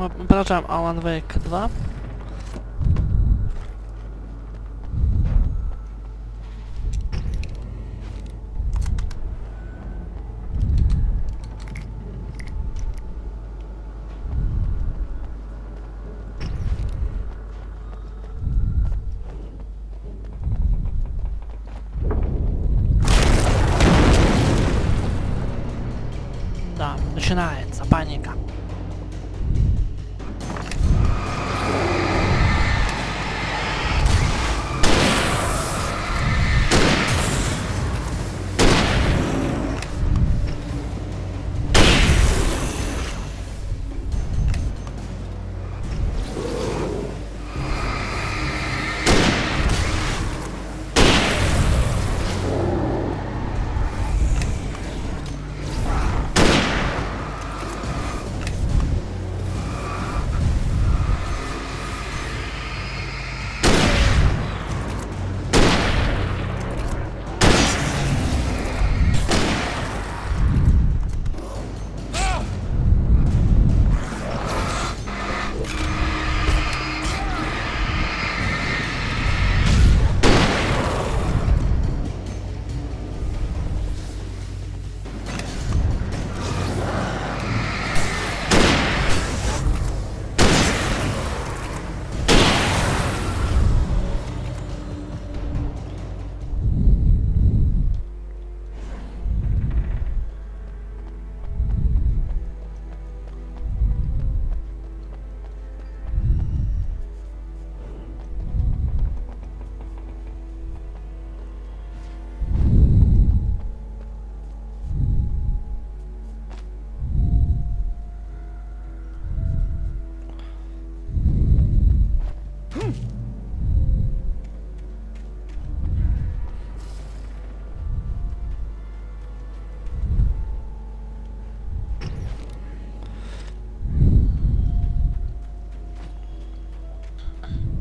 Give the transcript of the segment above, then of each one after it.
Мы продолжаем Alan Wake 2. Да, начинается паника.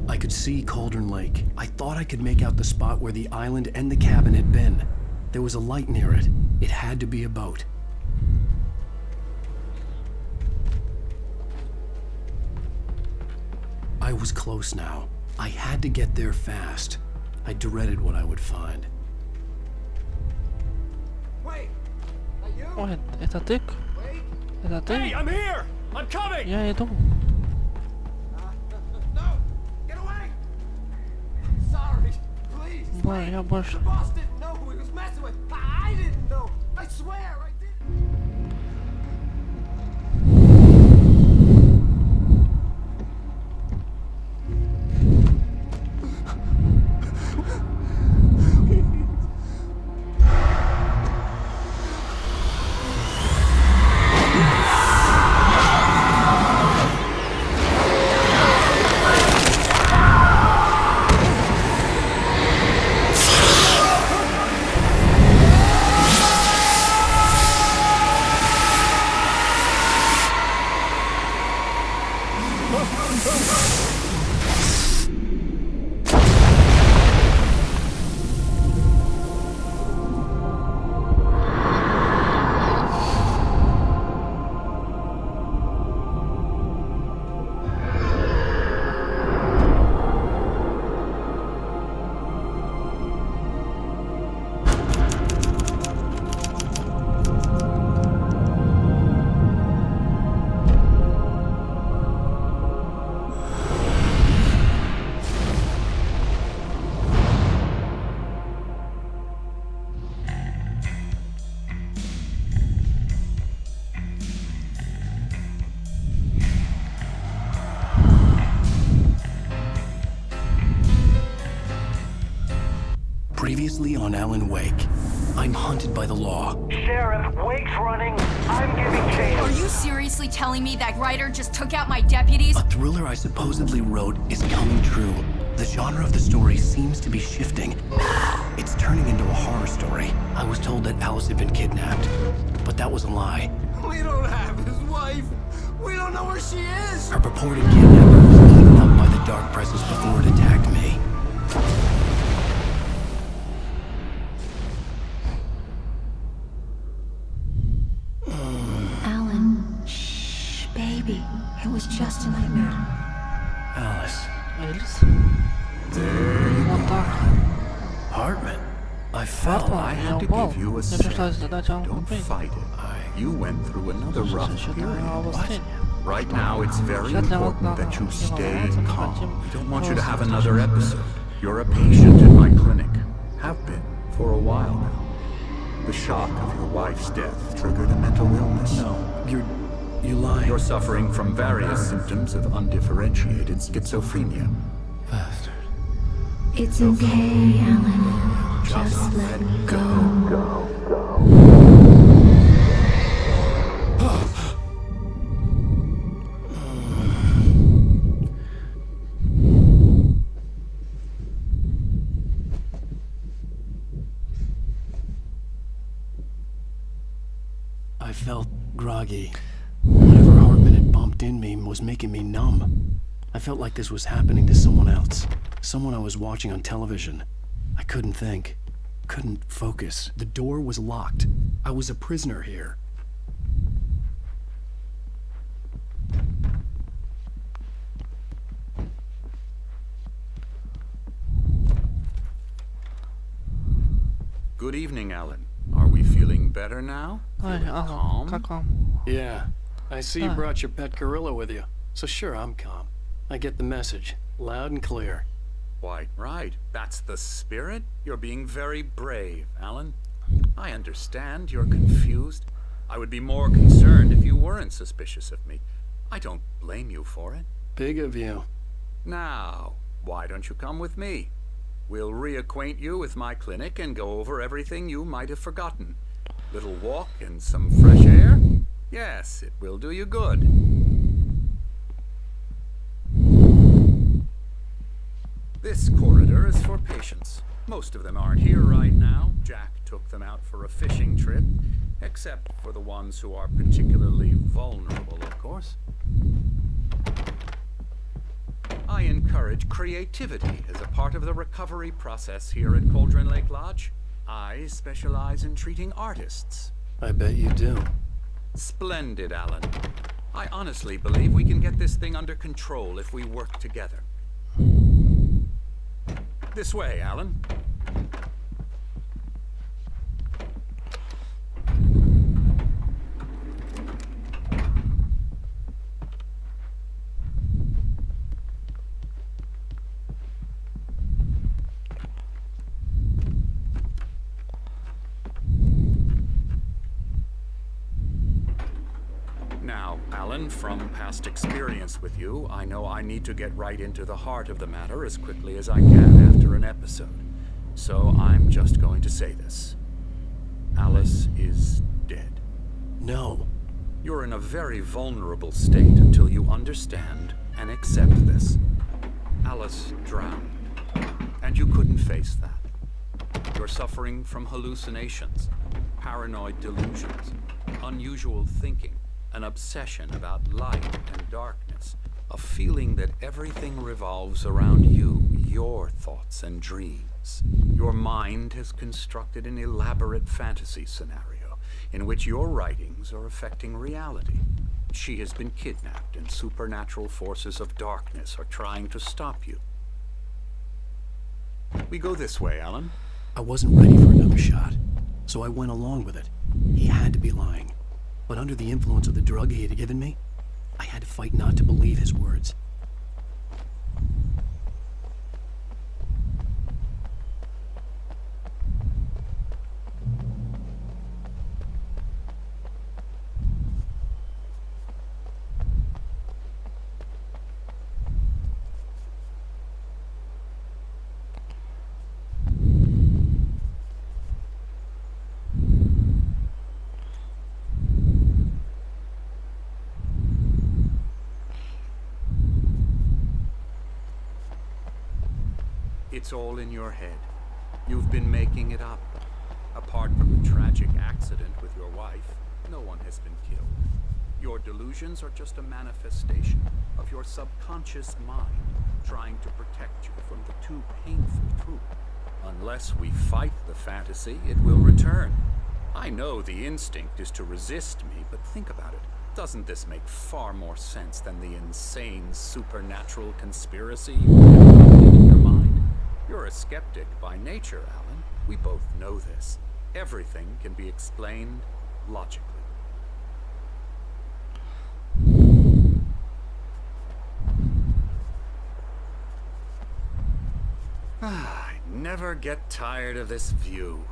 I could see Cauldron Lake. I thought I could make out the spot where the island and the cabin had been. There was a light near it. It had to be a boat. I was close now. I had to get there fast. I dreaded what I would find. Wait! Are you? Ой, это ты? Wait! Это ты? Hey, I'm here! I'm coming! Я иду. No! Get away! Sorry, please. Да, wait. я больше. The boss didn't know who he was messing with. I didn't know. I swear I didn't. Previously on Alan Wake, I'm hunted by the law. Sheriff, Wake's running. I'm giving chase. Are you seriously telling me that writer just took out my deputies? A thriller I supposedly wrote is coming true. The genre of the story seems to be shifting. It's turning into a horror story. I was told that Alice had been kidnapped, but that was a lie. We don't have his wife. We don't know where she is. Her purported kidnapper was eaten up by the dark presence before it attacked me. Alan, shh, baby. It was just Так, Hartman, I fell. Hartman. I Я had to упал. give you a Мне пришлось set. задать вам Don't убить. fight it. You went through another rough Считаю period. обострение. Right now, it's very Сейчас для вас important that you stay волноваться, мы calm. хотим We don't want you to have просто another episode. You're a patient in my clinic. Have been for a while now. The shock of your wife's death triggered a mental illness. No, you lying. You're suffering from various symptoms of undifferentiated schizophrenia. Bastard. It's okay, Alan. Just let go. I felt groggy. Whatever Hartman had bumped in me was making me numb. I felt like this was happening to someone else. Someone I was watching on television. I couldn't think. Couldn't focus. The door was locked. I was a prisoner here. Good evening, Alan. Are we feeling better now? Ой, Feeling Алан, calm? как вам? Yeah, I see you Ah. brought your pet gorilla with you, so sure, I'm calm. I get the message, loud and clear. Quite right. That's the spirit. You're being very brave, Alan. I understand you're confused. I would be more concerned if you weren't suspicious of me. I don't blame you for it. Big of you. Now, why don't you come with me? We'll reacquaint you with my clinic and go over everything you might have forgotten. Little walk and some fresh air? Yes, it will do you good. This corridor is for patients. Most of them aren't here right now. Jack took them out for a fishing trip, except for the ones who are particularly vulnerable, of course. I encourage creativity as a part of the recovery process here at Cauldron Lake Lodge. I specialize in treating artists. I bet you do. Splendid, Alan. I honestly believe we can get this thing under control if we work together. This way, Alan. Now, Alan, from past experience with you, I know I need to get right into the heart of the matter as quickly as I can after an episode. So I'm just going to say this. Alice is dead. No. You're in a very vulnerable state until you understand and accept this. Alice drowned, and you couldn't face that. You're suffering from hallucinations, paranoid delusions, unusual thinking, an obsession about light and darkness, a feeling that everything revolves around you, your thoughts and dreams. Your mind has constructed an elaborate fantasy scenario in which your writings are affecting reality. She has been kidnapped and supernatural forces of darkness are trying to stop you. We go this way, Alan. I wasn't ready for another shot, so I went along with it. He had to be lying. But under the influence of the drug he had given me, I had to fight not to believe his words. It's all in your head. You've been making it up. Apart from the tragic accident with your wife, no one has been killed. Your delusions are just a manifestation of your subconscious mind trying to protect you from the too painful truth. Unless we fight the fantasy, it will return. I know the instinct is to resist me, but think about it. Doesn't this make far more sense than the insane supernatural conspiracy you have in your mind? You're You're a skeptic by nature, Alan. We both know this. Everything can be explained logically. I never get tired of this view.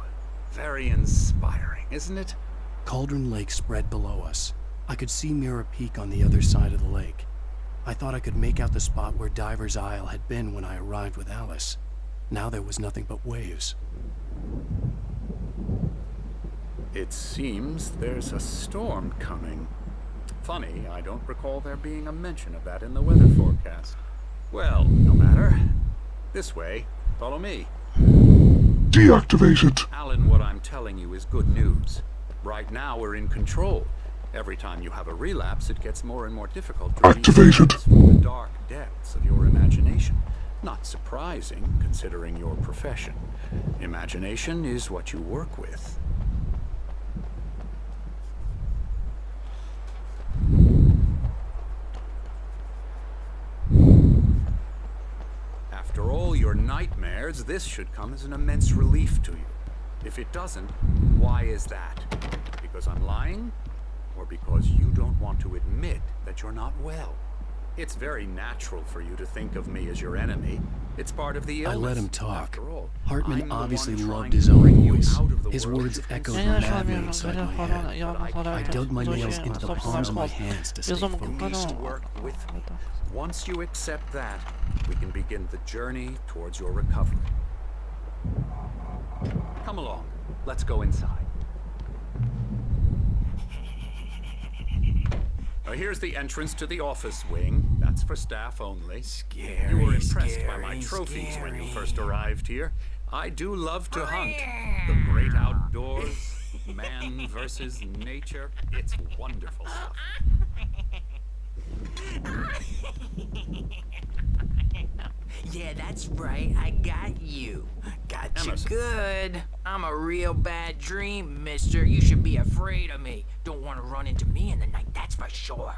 Very inspiring, isn't it? Cauldron Lake spread below us. I could see Mirror Peak on the other side of the lake. I thought I could make out the spot where Diver's Isle had been when I arrived with Alice. Now there was nothing but waves. It seems there's a storm coming. Funny, I don't recall there being a mention of that in the weather forecast. Well, no matter. This way. Follow me. Deactivated. Alan, what I'm telling you is good news. Right now we're in control. Every time you have a relapse, it gets more and more difficult to Activated. from the dark depths of your imagination. Not surprising, considering your profession. Imagination is what you work with. After all your nightmares, this should come as an immense relief to you. If it doesn't, why is that? Because I'm lying? Or because you don't want to admit that you're not well? It's very natural for you to think of me as your enemy. It's part of the illness. I let him talk. After all, Hartman I'm the obviously one loved trying his to own bring you voice. out of the His world words you echoed consider madly bad. inside my head. I dug my nails into the palms of my hands to stay focused. Work with me. Once you accept that, we can begin the journey towards your recovery. Come along. Let's go inside. Now here's the entrance to the office wing. That's for staff only. You were impressed by my trophies when you first arrived here. I do love to hunt. The great outdoors, man versus nature. It's wonderful stuff. Yeah, that's right. I got you. Got you Emerson. good. I'm a real bad dream, mister. You should be afraid of me. Don't want to run into me in the night, that's for sure.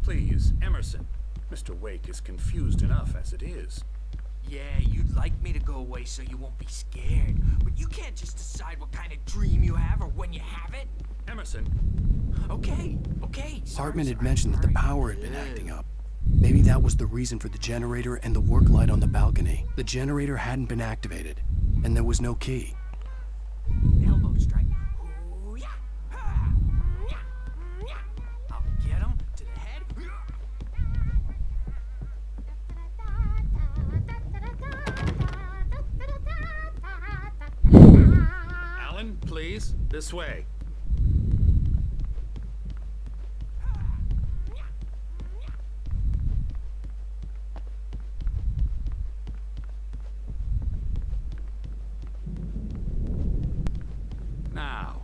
Please, Emerson. Mr. Wake is confused enough as it is. Yeah, you'd like me to go away so you won't be scared. But you can't just decide what kind of dream you have or when you have it. Emerson. Okay. Sorry, Hartman had sorry, mentioned that the sorry. power had been acting up. Maybe that was the reason for the generator and the work light on the balcony. The generator hadn't been activated, and there was no key. Elbow strike. Ooh, yeah. Ha. Yeah. Yeah. I'll get him to the head. Alan, please, this way. Now,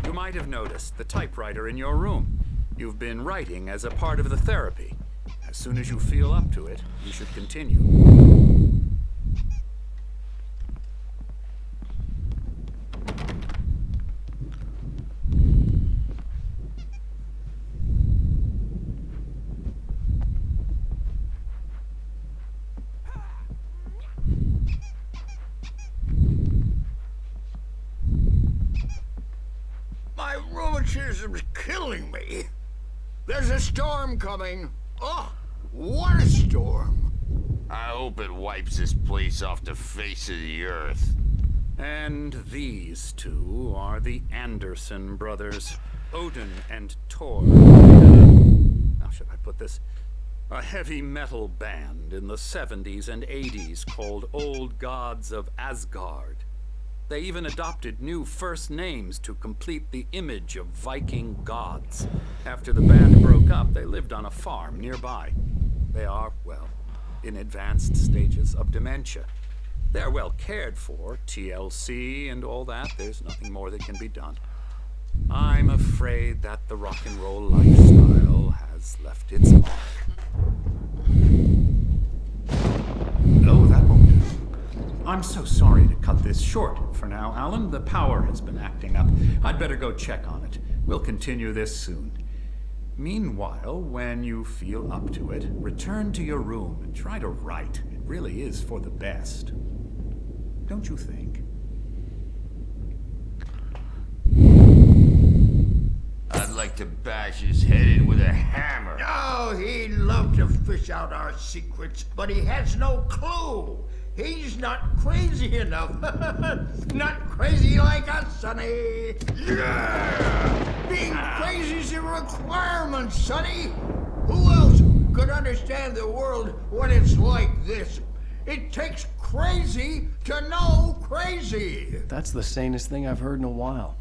you might have noticed the typewriter in your room. You've been writing as a part of the therapy. As soon as you feel up to it, you should continue. My rheumatism's killing me. There's a storm coming. Oh, what a storm. I hope it wipes this place off the face of the earth. And these two are the Anderson brothers, Odin and Thor. How should I put this? A heavy metal band in the 70s and 80s called Old Gods of Asgard. They even adopted new first names to complete the image of Viking gods. After the band broke up, they lived on a farm nearby. They are, well, in advanced stages of dementia. They're well cared for, TLC and all that. There's nothing more that can be done. I'm afraid that the rock and roll lifestyle has left its mark. No, that won't do. I'm so sorry to cut this short for now, Alan. The power has been acting up. I'd better go check on it. We'll continue this soon. Meanwhile, when you feel up to it, return to your room and try to write. It really is for the best. don't you think? I'd like to bash his head in with a hammer. Oh, he'd love to fish out our secrets, but he has no clue. He's not crazy enough. Not crazy like us, Sonny. Yeah! Being crazy's a requirement, Sonny. Who else could understand the world when it's like this? It takes crazy to know crazy. That's the sanest thing I've heard in a while.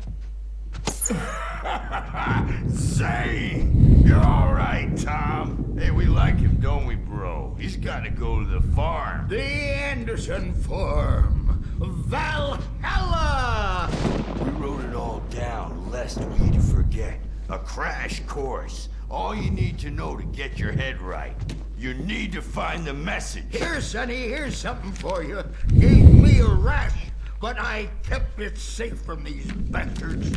Say, you're all right, Tom. Hey, we like him, don't we, bro? He's got to go to the farm. The Anderson Farm. Valhalla! We wrote it all down, lest we forget. A crash course. All you need to know to get your head right. You need to find the message. Here, Sonny, here's something for you. Gave me a rash, but I kept it safe from these bastards.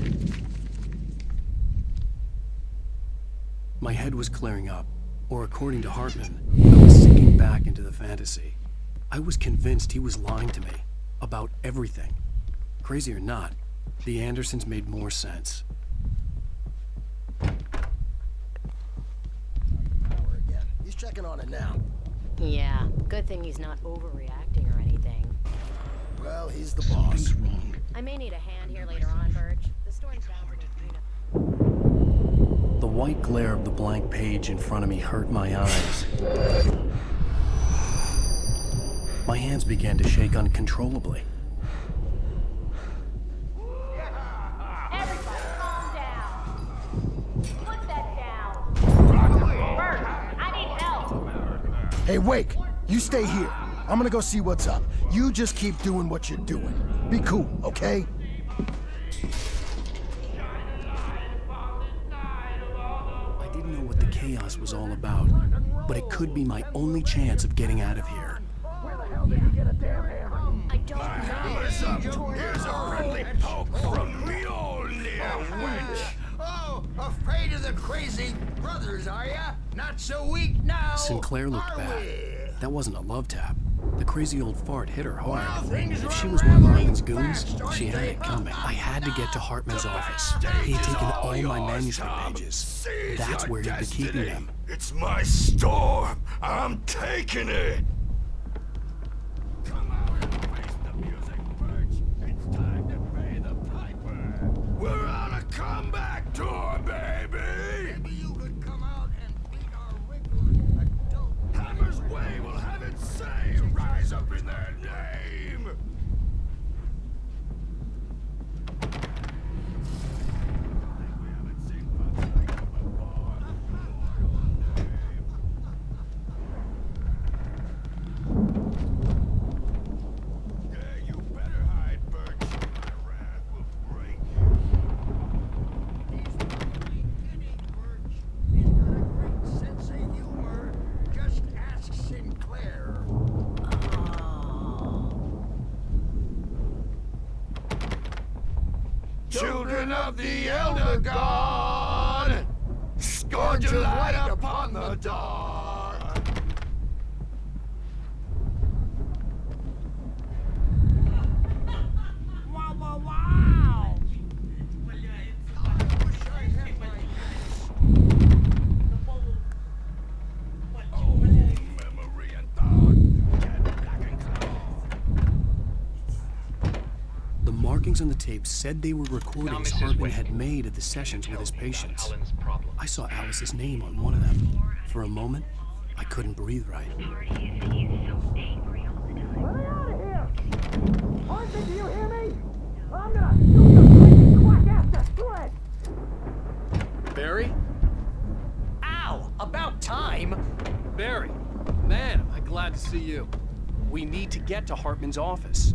My head was clearing up, or according to Hartman, I was sinking back into the fantasy. I was convinced he was lying to me about everything. Crazy or not, the Andersons made more sense. He's checking on it now. Yeah, good thing he's not overreacting or anything. Well, he's the boss. Something's wrong. I may need a hand here later on, Birch. The storm's bound to need The white glare of the blank page in front of me hurt my eyes. My hands began to shake uncontrollably. Everybody, calm down. Put that down. Birch, I need help. Hey, Wake, you stay here. I'm gonna go see what's up. You just keep doing what you're doing. Be cool, okay? I didn't know what the chaos was all about, but it could be my only chance of getting out of here. Where the hell did you get a damn hammer? I don't know. Hammer's up. Here's a friendly poke from Mjolnir, wench. Oh, afraid of the crazy brothers, are ya? Not so weak now, Sinclair looked are bad. we? That wasn't a love tap. The crazy old fart hit her hard. Well, things If she run was one of rather Hartman's goons, fast, don't she had they? it coming. I had to get to Hartman's office. He had taken all my manuscript pages. That's where he'd been keeping them. It's my storm. I'm taking it. Come out and face the music, Birch. It's time to pay the piper. We're on a comeback tour, baby. Maybe you could come out and beat our regular adult. Hammer's Way will have it say rise up in their name. Yeah, you better hide, Birch. My wrath will break. He's really kidding, Birch. He's got a great sense of humor. Just ask Sinclair. Children of the Elder God, scourge your light upon the dark. Wow, wow, wow! Oh, memory and thought, jet black and cloth. The markings on the tape said they were recordings Hartman had made at the sessions with his patients. I saw Alice's name on one of them. For a moment, I couldn't breathe right. Let me out of here! Arthur, do you hear me? I'm gonna shoot the quack after sled! Barry? Ow! About time! Barry! Man, am I glad to see you. We need to get to Hartman's office.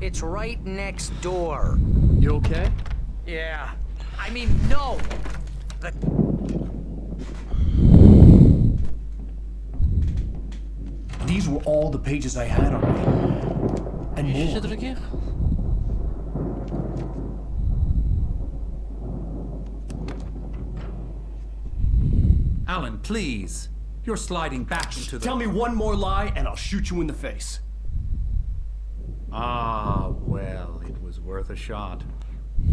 It's right next door. You okay? Yeah. I mean, no! These were all the pages I had on me. And Ищите more. других? Alan, please. You're sliding back into the... Tell me one more lie and I'll shoot you in the face. Ah, well, it was worth a shot.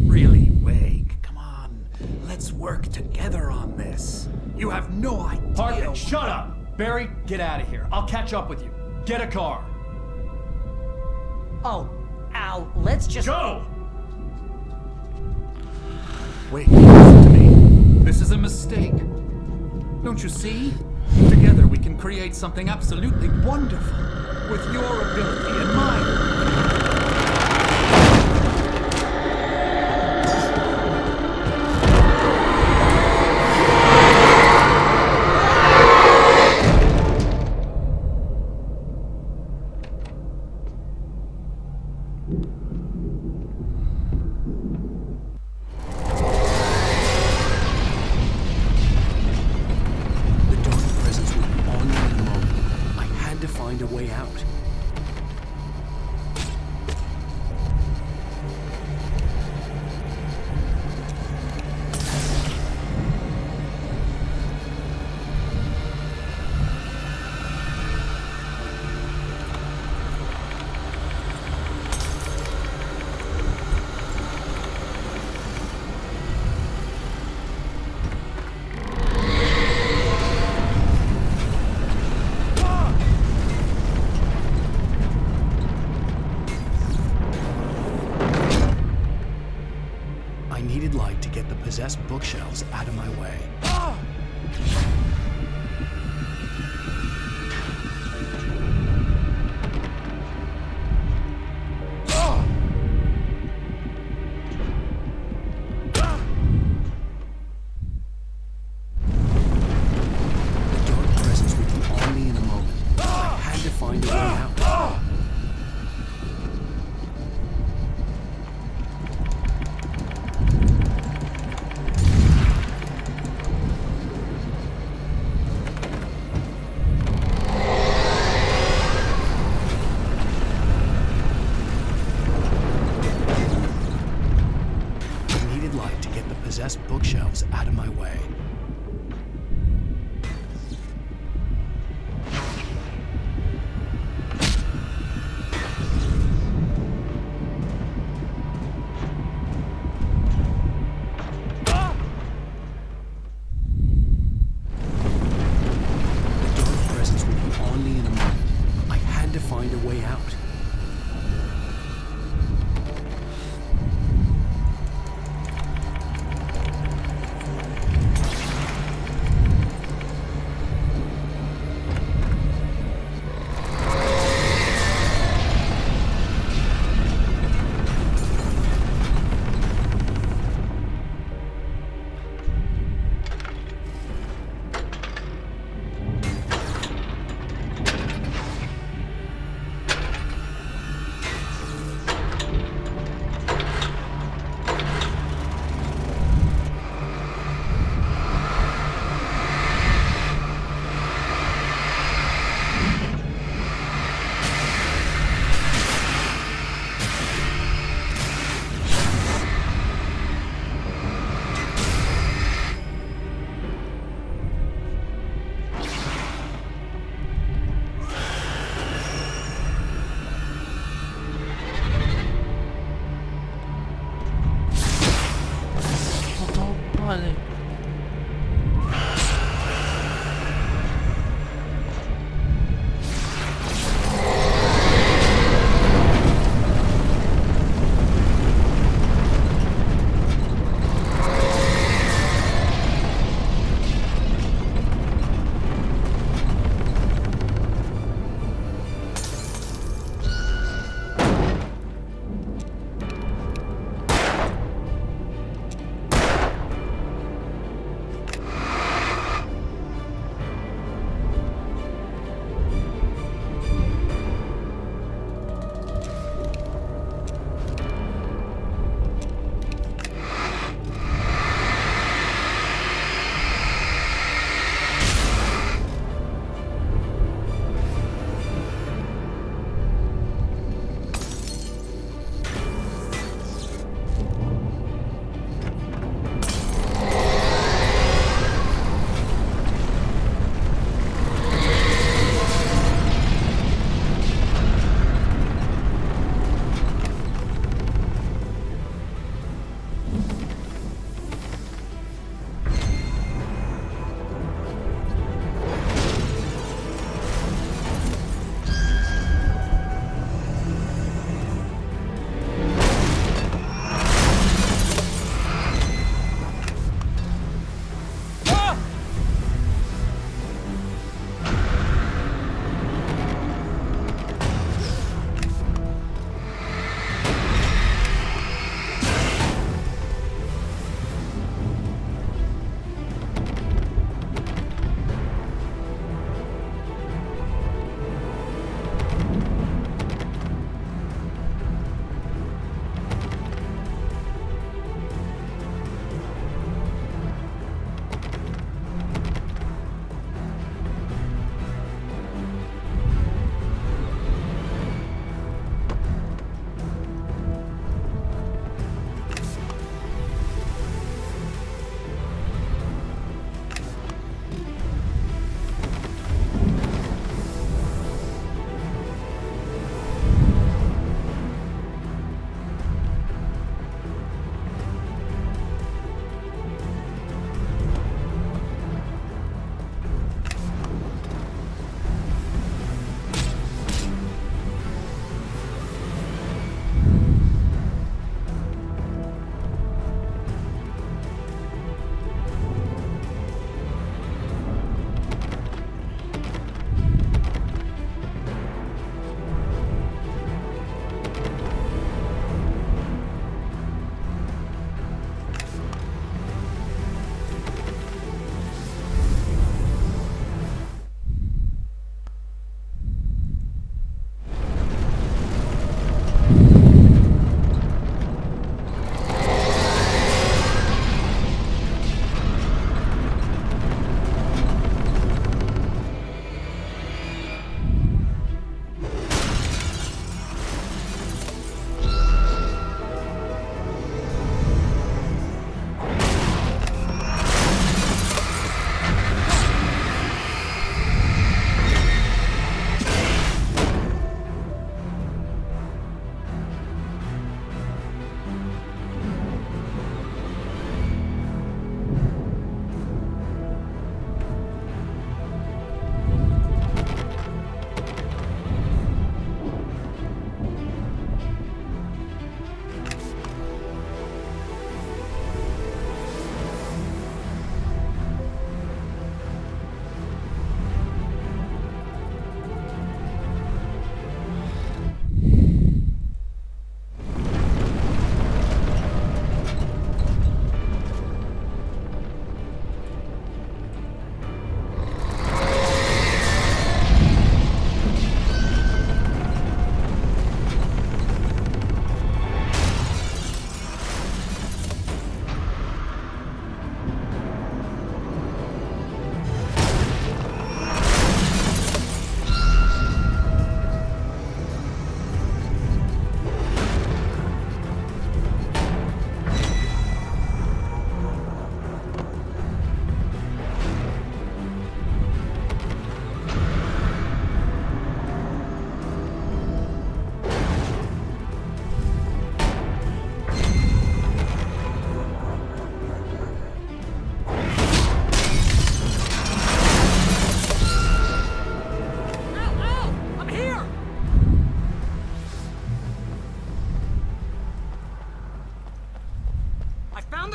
Really, Wake, come on. Let's work together on this. You have no idea. Hartman, shut up! Barry, get out of here. I'll catch up with you. Get a car. Oh, Al, let's just... Go! Wait, listen to me. This is a mistake. Don't you see? Together we can create something absolutely wonderful. With your ability and mine. Find a way out. I needed light to get the possessed bookshelves out of my way. The dark presence would be on me in a moment. I had to find a way out. Possessed bookshelves out of my way. The dark presence would be on me in a moment. I had to find a way out.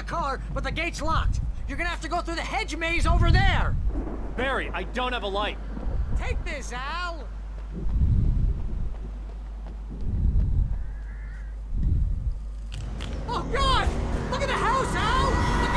car, but the gate's locked. You're gonna have to go through the hedge maze over there. Barry, I don't have a light. Take this, Al. Oh, God! Look at the house, Al! Look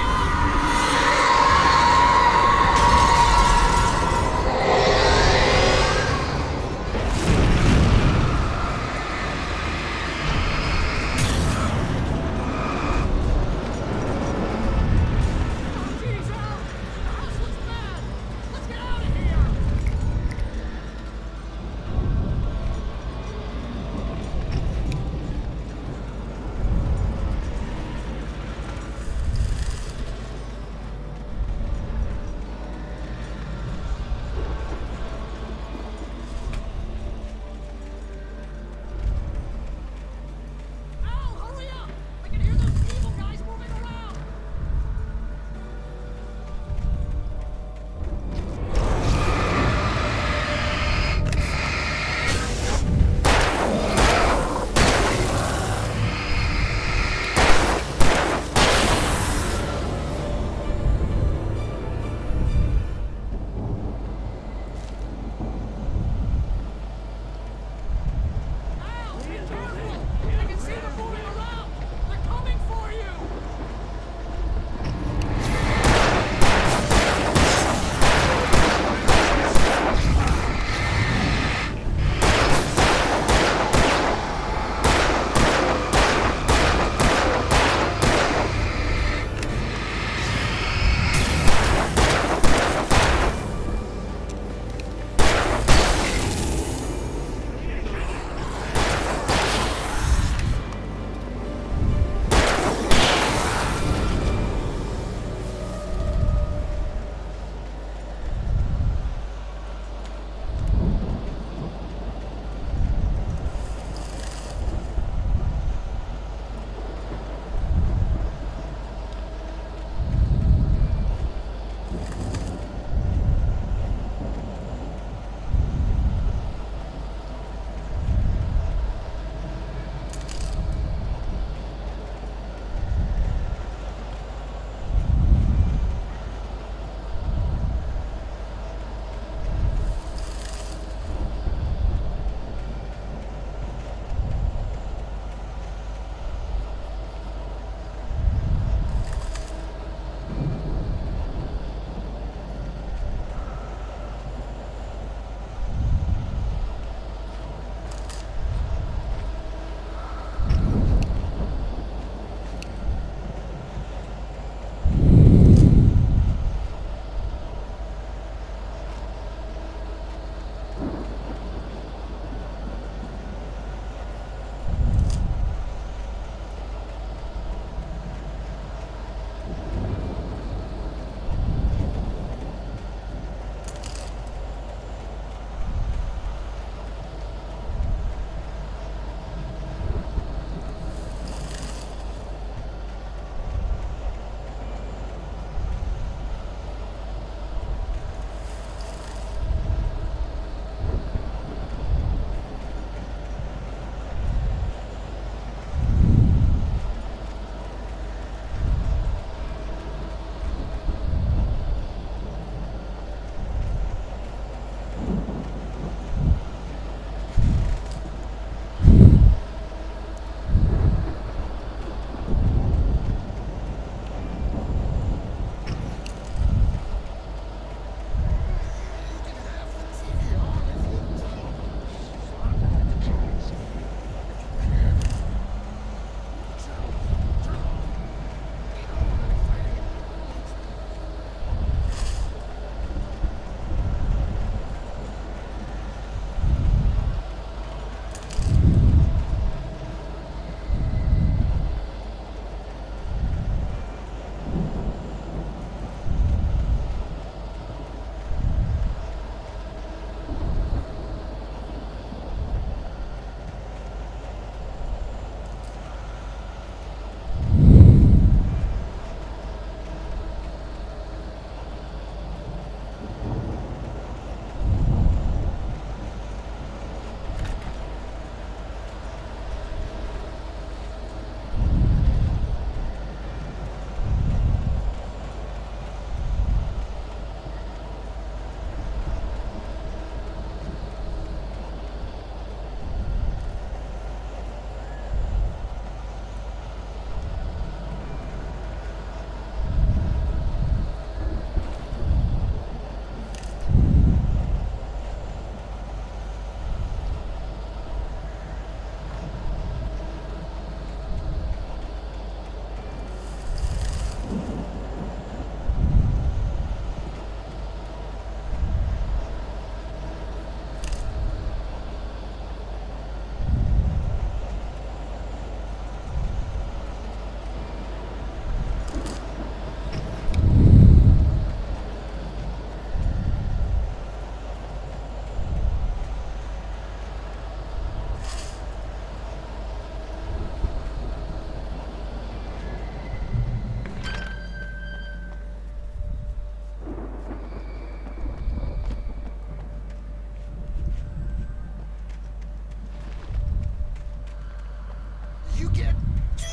get 2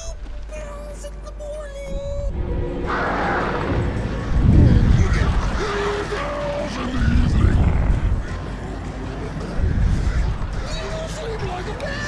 pills in the morning. And you get 3 pills in the evening. You sleep like a baby.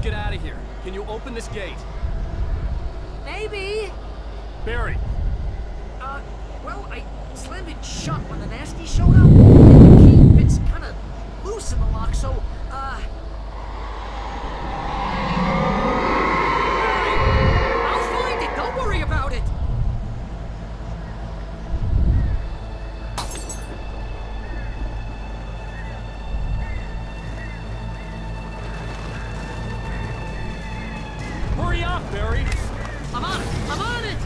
get out of here. Can you open this gate? Maybe. Barry. Well, I slammed it shut when the nasty showed up. And the key fits kind of loose in the lock, so, Barry, I'll find it. Don't worry about it. Hurry up, Barry. I'm on it. I'm on it.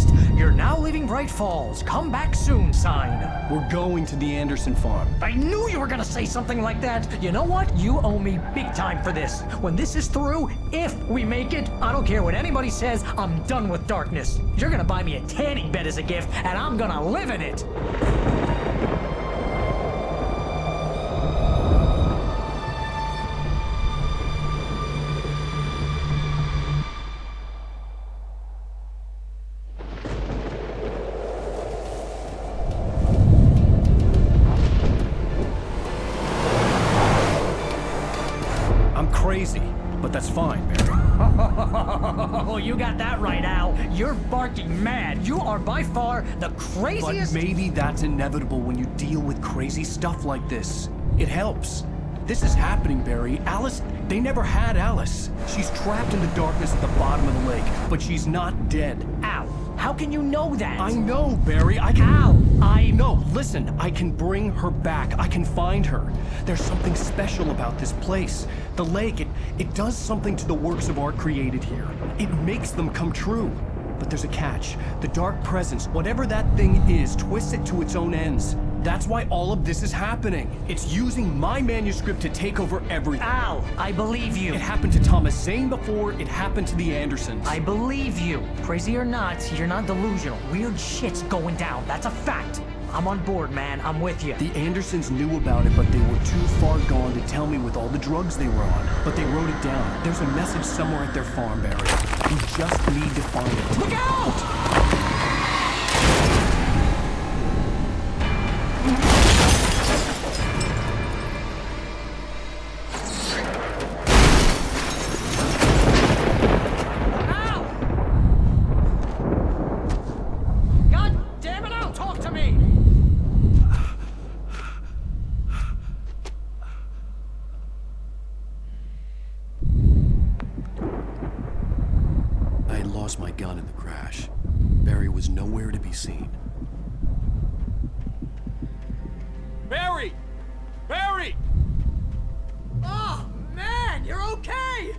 just, "You're now leaving Bright Falls. Come back soon" sign. We're going to the Anderson farm. I knew you were gonna say something like that. You know what? You owe me big time for this. When this is through, if we make it, I don't care what anybody says, I'm done with darkness. You're gonna buy me a tanning bed as a gift, and I'm gonna live in it. Crazy, but that's fine, Barry. Oh, you got that right, Al. You're barking mad. You are by far the craziest. But maybe that's inevitable when you deal with crazy stuff like this. It helps. This is happening, Barry. Alice, they never had Alice. She's trapped in the darkness at the bottom of the lake, but she's not dead. Al, how can you know that? I know, Barry. I can... Al, No, listen. I can bring her back. I can find her. There's something special about this place. The lake, it does something to the works of art created here. It makes them come true. But there's a catch. The dark presence, whatever that thing is, twists it to its own ends. That's why all of this is happening. It's using my manuscript to take over everything. Al, I believe you. It happened to Thomas Zane before, it happened to the Andersons. I believe you. Crazy or not, you're not delusional. Weird shit's going down. That's a fact. I'm on board, man. I'm with you. The Andersons knew about it, but they were too far gone to tell me with all the drugs they were on. But they wrote it down. There's a message somewhere at their farm, Barry. We just need to find it. Look out! Lost my gun in the crash. Barry was nowhere to be seen. Barry! Barry! Oh, man, you're okay!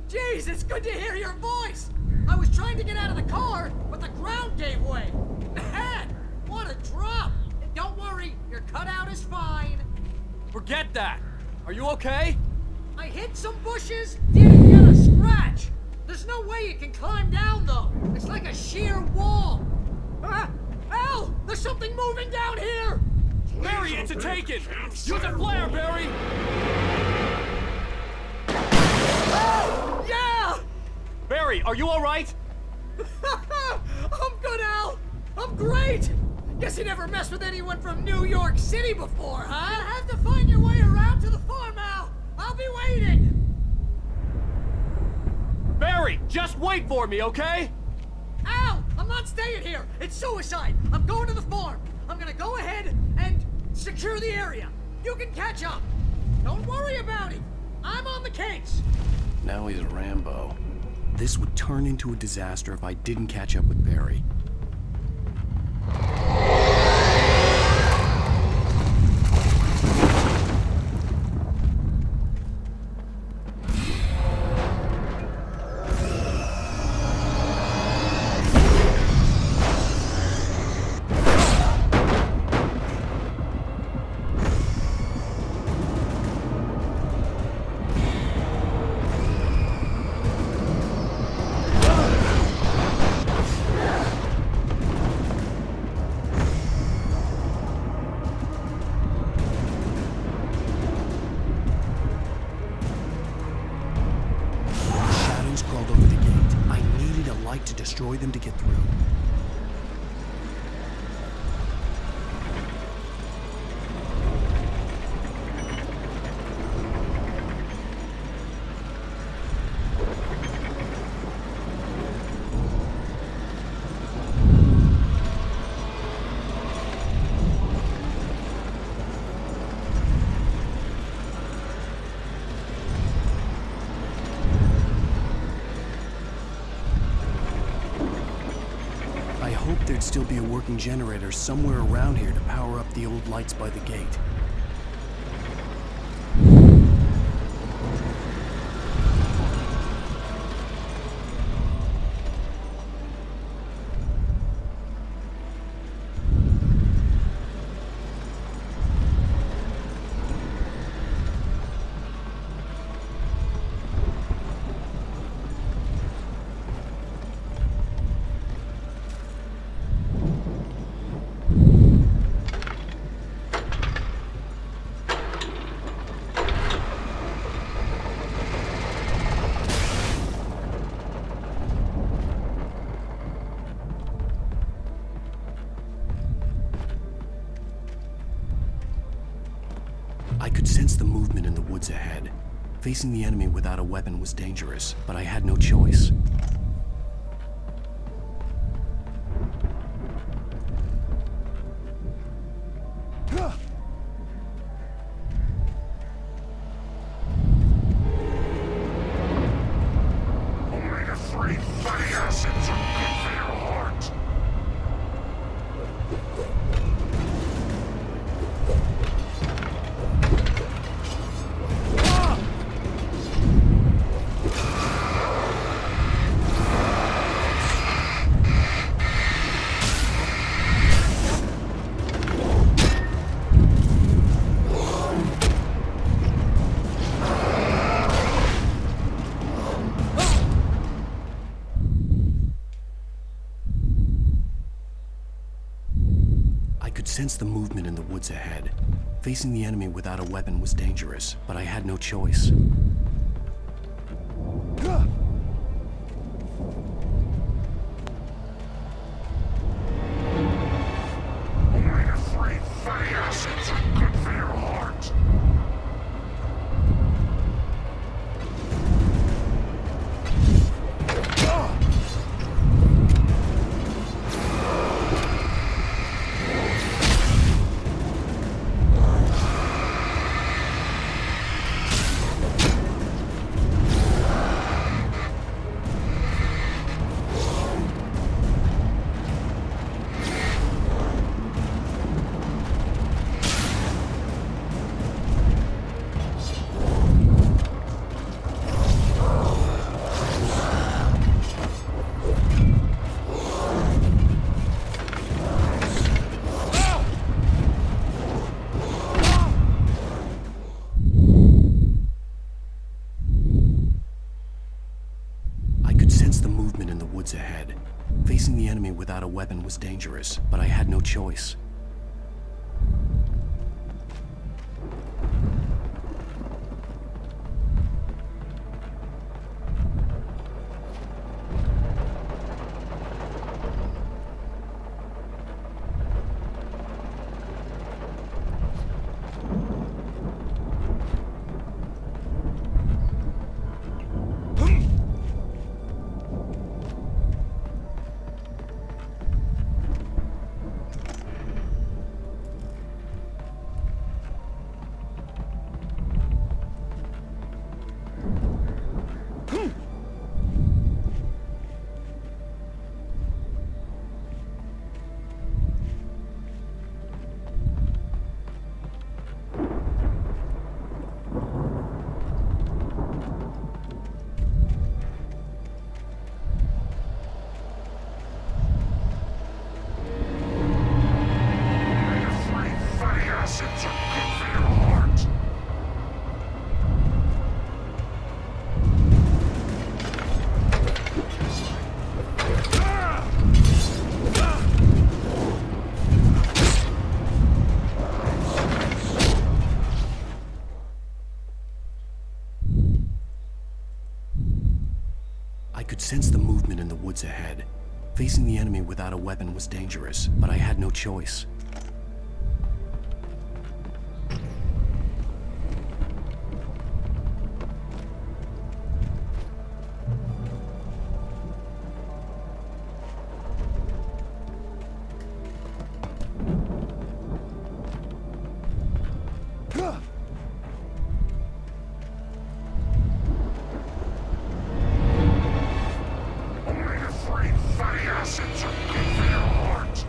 Jeez, it's good to hear your voice! I was trying to get out of the car, but the ground gave way. Man, what a drop! Don't worry, your cutout is fine. Forget that! Are you okay? I hit some bushes, didn't get a scratch! There's no way you can climb down, though. It's like a sheer wall. Al! There's something moving down here! Barry, it's a take-it! Use a flare, Barry! Oh! Yeah! Barry, are you all right? I'm good, Al! I'm great! Guess you never messed with anyone from New York City before, huh? You'll have to find your way around to the farm, Al! I'll be waiting! Barry, just wait for me, okay? Al! I'm not staying here! It's suicide! I'm going to the farm! I'm gonna go ahead and secure the area! You can catch up! Don't worry about it! I'm on the case! Now he's Rambo. This would turn into a disaster if I didn't catch up with Barry. To destroy them to get through. I hoped there'd still be a working generator somewhere around here to power up the old lights by the gate. I could sense the movement in the woods ahead. Facing the enemy without a weapon was dangerous, but I had no choice. Omega-3 fatty acids are good for your heart. I could sense the movement in the woods ahead. Facing the enemy without a weapon was dangerous, but I had no choice. Omega-3 fatty acids are good for your heart. I could sense the movement in the woods ahead. Facing the enemy without a weapon was dangerous, but I had no choice. I could sense the movement in the woods ahead. Facing the enemy without a weapon was dangerous, but I had no choice. Omega-3 fatty acids are good for your heart.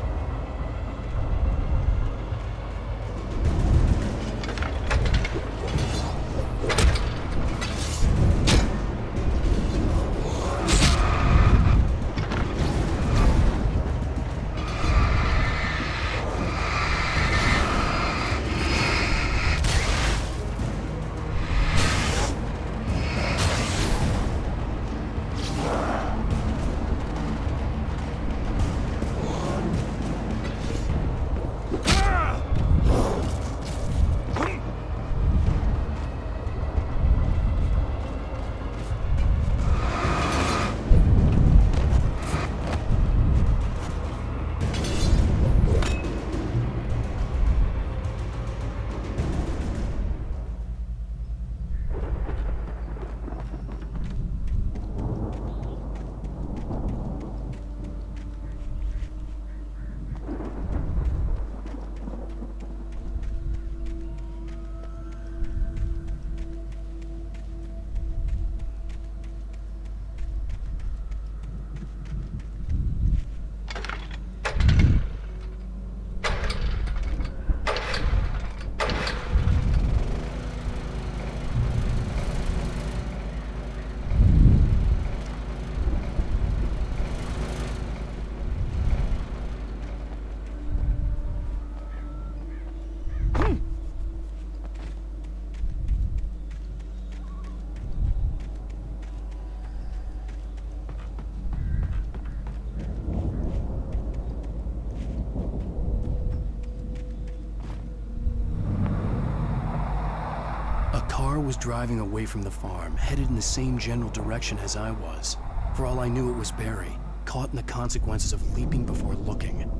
car was driving away from the farm, headed in the same general direction as I was. For all I knew, it was Barry, caught in the consequences of leaping before looking.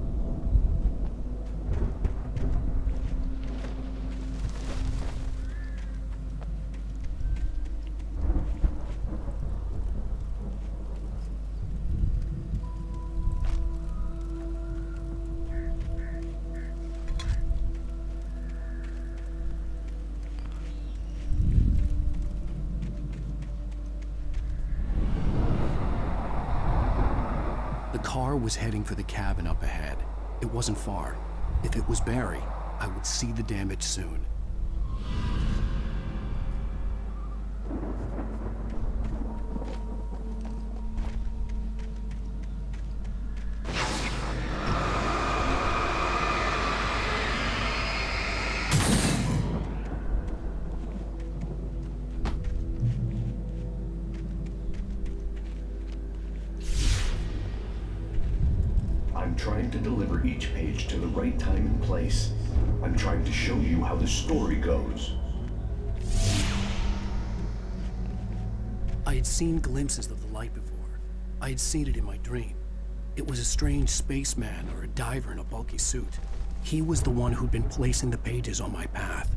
The car was heading for the cabin up ahead. It wasn't far. If it was Barry, I would see the damage soon. I'm trying to deliver each page to the right time and place. I'm trying to show you how the story goes. I had seen glimpses of the light before. I had seen it in my dream. It was a strange spaceman or a diver in a bulky suit. He was the one who'd been placing the pages on my path.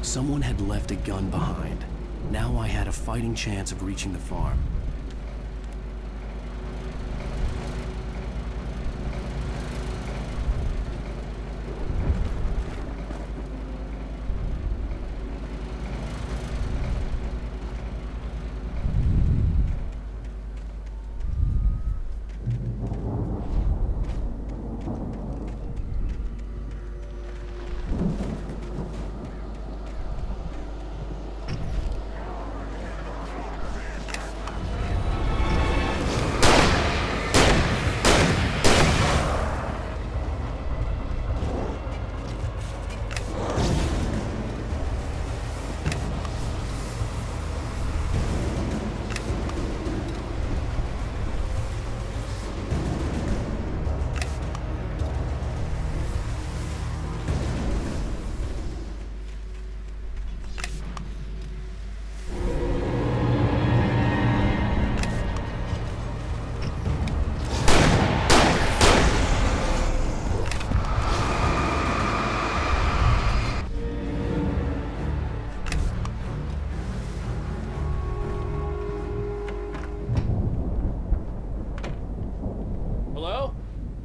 Someone had left a gun behind. Now I had a fighting chance of reaching the farm.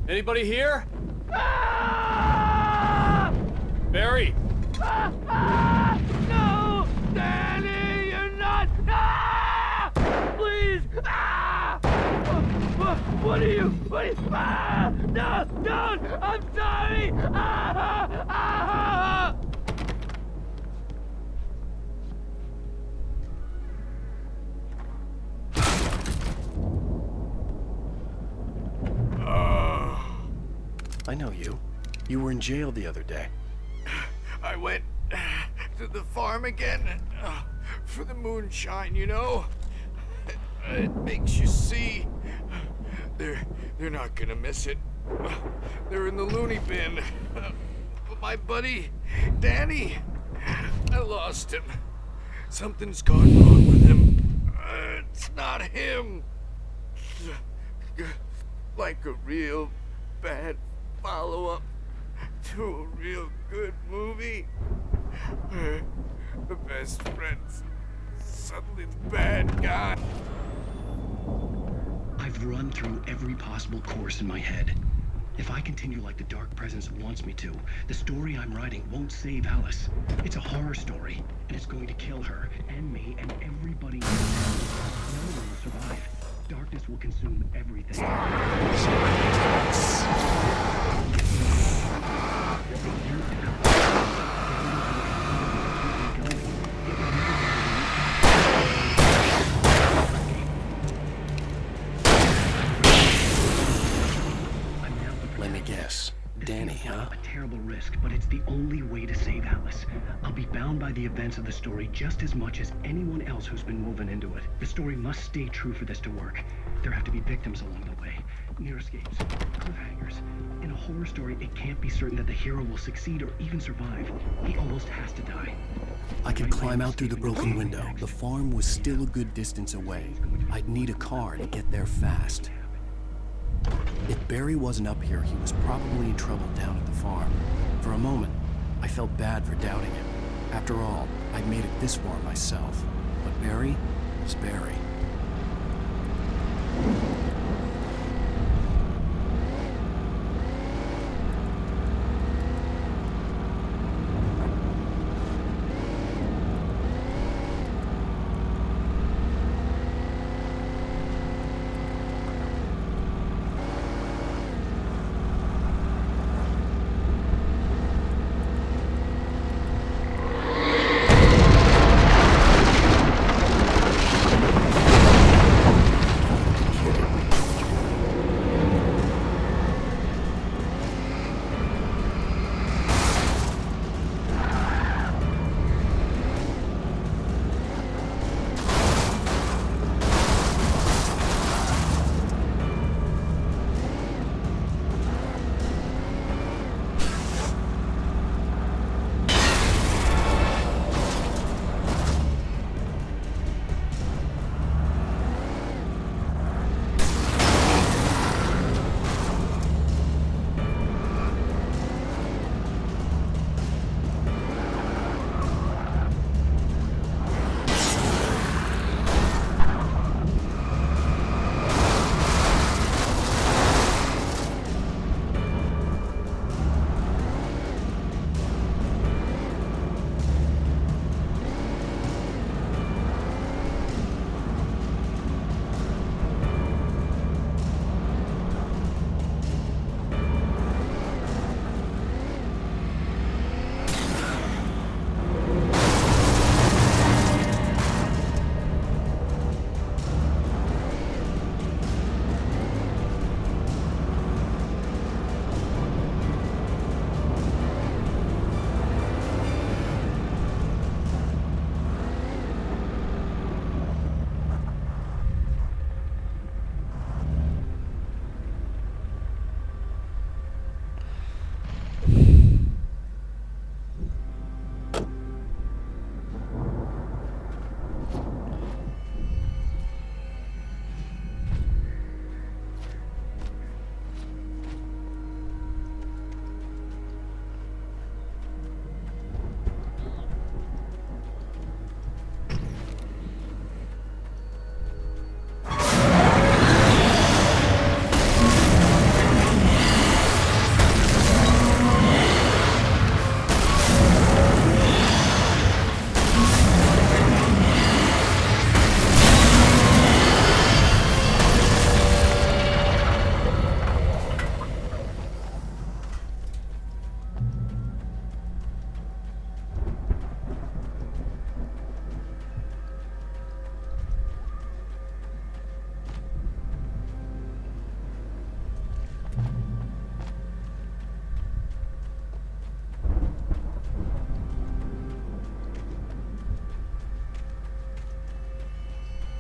Anybody here? Barry! No! Danny, you're not! Please! What are you? No! Don't! I'm sorry! I know you. You were in jail the other day. I went to the farm again for the moonshine, you know? It makes you see. They're not gonna miss it. They're in the loony bin. But my buddy, Danny, I lost him. Something's gone wrong with him. It's not him. Like a real bad follow-up to a real good movie. The best friend's suddenly the bad guy. I I've run through every possible course in my head. If I continue like the Dark Presence wants me to, the story I'm writing won't save Alice. It's a horror story, and it's going to kill her, and me, and everybody in the world. No one will survive. Darkness will consume everything. Let me guess. Danny, huh? A terrible risk, but it's the only way to save Alice. I'll be bound by the events of the story just as much as anyone else who's been woven into it. The story must stay true for this to work. There have to be victims along the way. Near escapes. Cliffhangers. In a horror story, it can't be certain that the hero will succeed or even survive. He almost has to die. I could climb out through the broken window. The farm was still a good distance away. I'd need a car to get there fast. If Barry wasn't up here, he was probably in trouble down at the farm. For a moment, I felt bad for doubting him. After all, I'd made it this far myself. But Barry was Barry.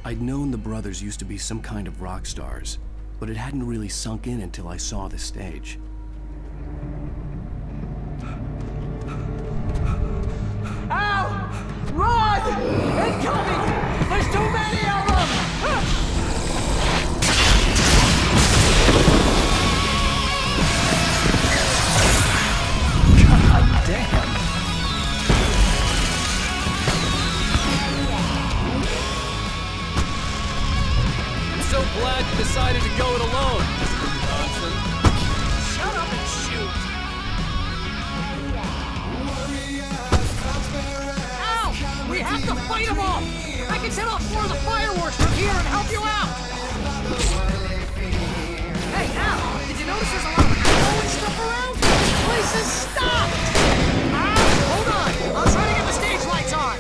I'd known the brothers used to be some kind of rock stars, but it hadn't really sunk in until I saw the stage. Ow! Run! Incoming! There's too many of them! God damn! I'm so glad Decided to go it alone. Johnson. Shut up and shoot! Ow! We have to fight them all! I can set off more of the fireworks from here and help you out! Hey, Al! Did you notice there's a lot of ammo and stuff around? This place is stopped! Hold on! I'll try to get the stage lights on!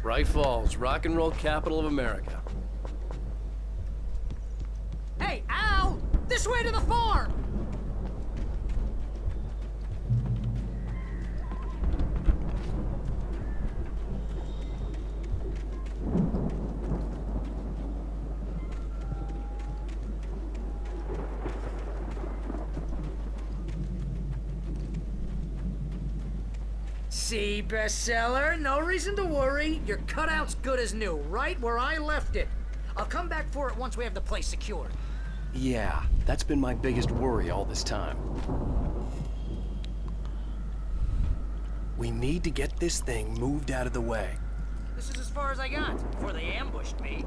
Bright Falls, rock and roll capital of America. Hey, Al! This way to the farm! See, bestseller? No reason to worry. Your cutout's good as new, right where I left it. I'll come back for it once we have the place secured. Yeah, that's been my biggest worry all this time. We need to get this thing moved out of the way. This is as far as I got before they ambushed me.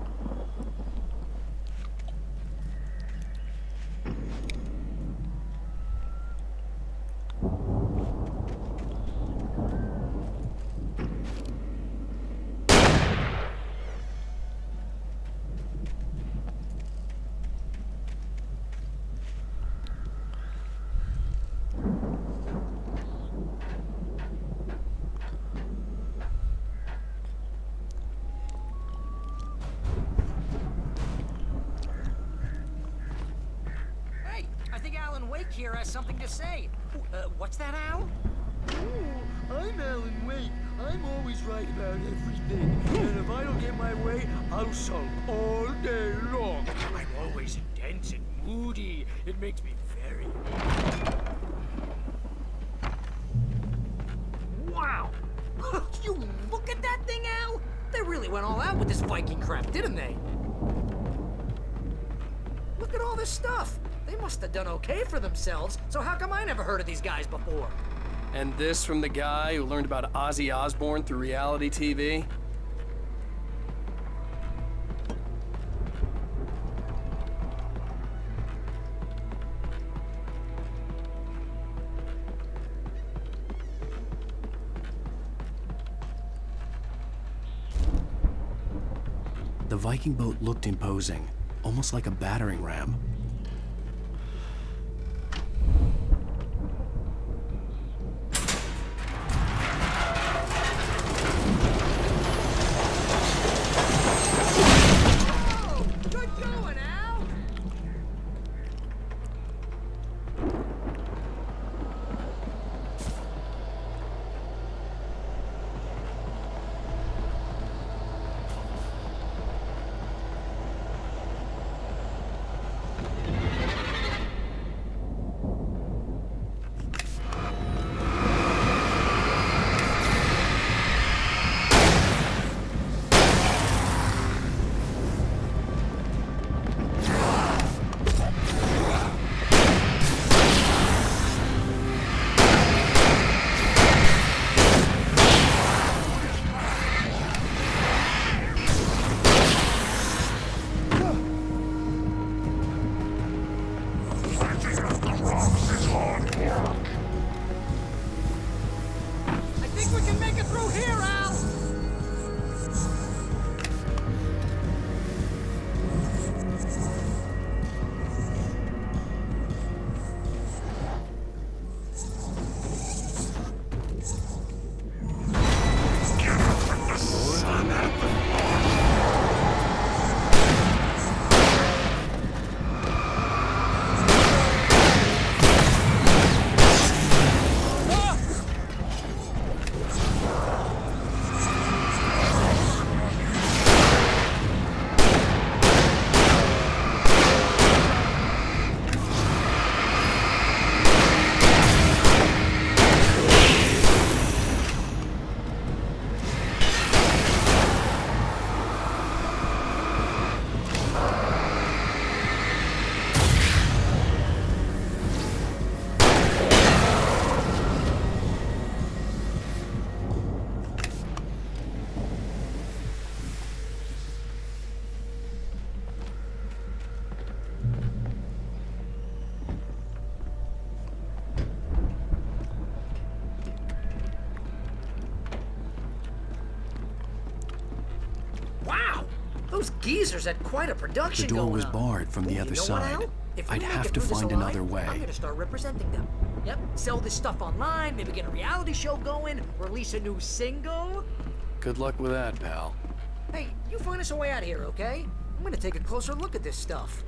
Wake here has something to say. What's that, Al? I'm Alan Wake. I'm always right about everything. And if I don't get my way, I'll sulk all day long. I'm always intense and moody. It makes me very... Wow! You look at that thing, Al? They really went all out with this Viking crap, didn't they? Look at all this stuff. They must have done okay for themselves, so how come I never heard of these guys before? And this from the guy who learned about Ozzy Osbourne through reality TV? The Viking boat looked imposing, almost like a battering ram. Those geezers had quite a production The door going was on. barred from the other You know what, side. Al? If we I'd make have it to through this find alive, another way. I'm gonna start representing them. Yep, sell this stuff online, maybe get a reality show going, release a new single. Good luck with that, pal. Hey, you find us a way out of here, okay? I'm gonna take a closer look at this stuff.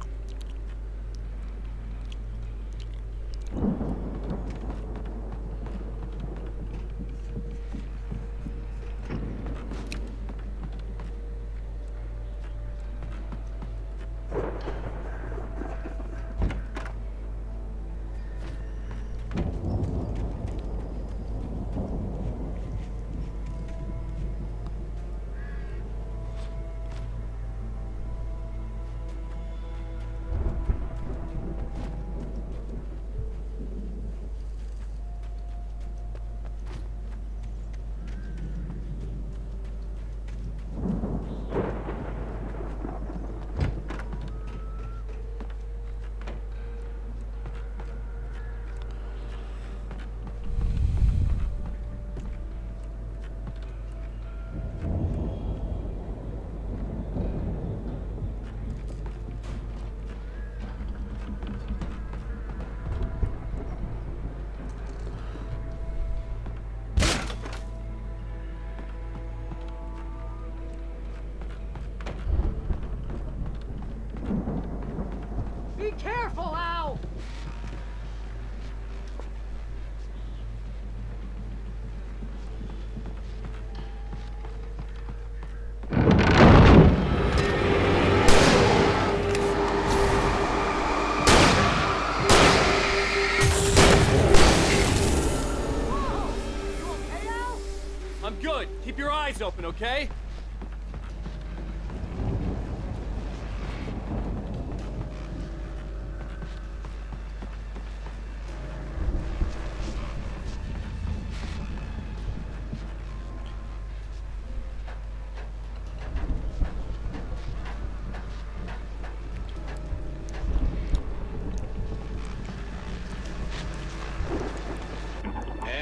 Be careful, Al! keep your eyes open, okay?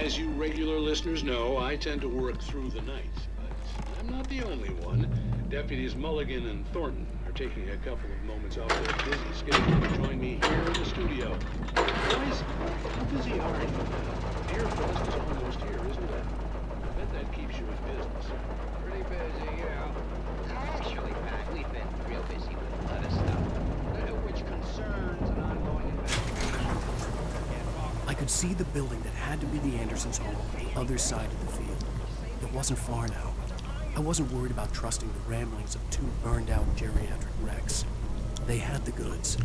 As you regular listeners know, I tend to work through the night, but I'm not the only one. Deputies Mulligan and Thornton are taking a couple of moments off their busy schedule to join me here in the studio. Boys, how busy are you? Beer Fest is almost here, isn't it? I bet that keeps you in business. Pretty busy, yeah. Actually, Pat, we've been real busy with a lot of stuff, which concerns an ongoing investigation. I could see the building that had to be the Andersons' home on the other side of the field. It wasn't far now. I wasn't worried about trusting the ramblings of two burned-out geriatric wrecks. They had the goods.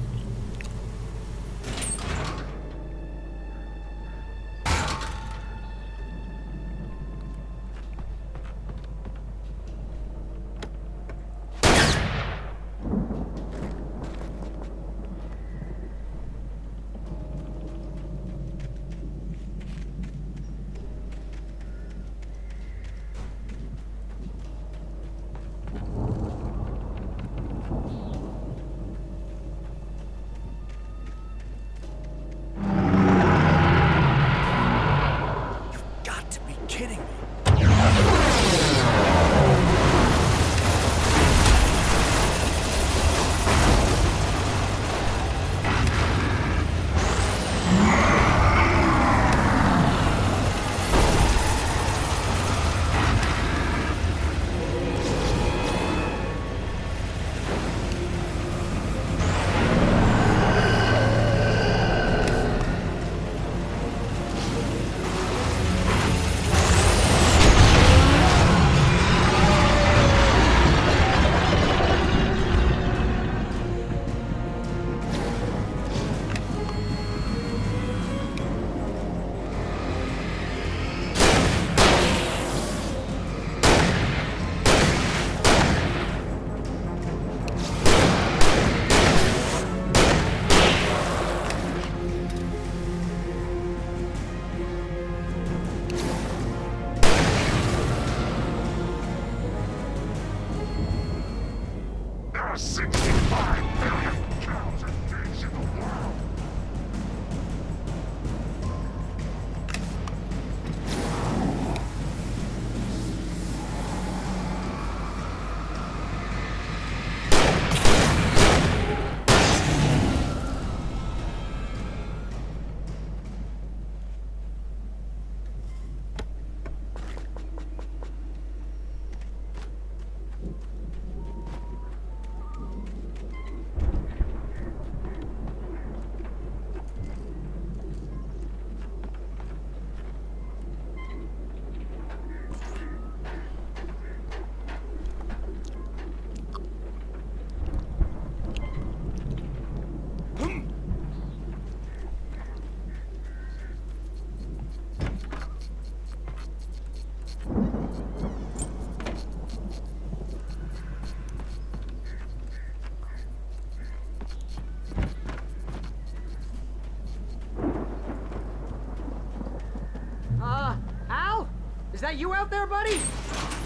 Al? Is that you out there, buddy?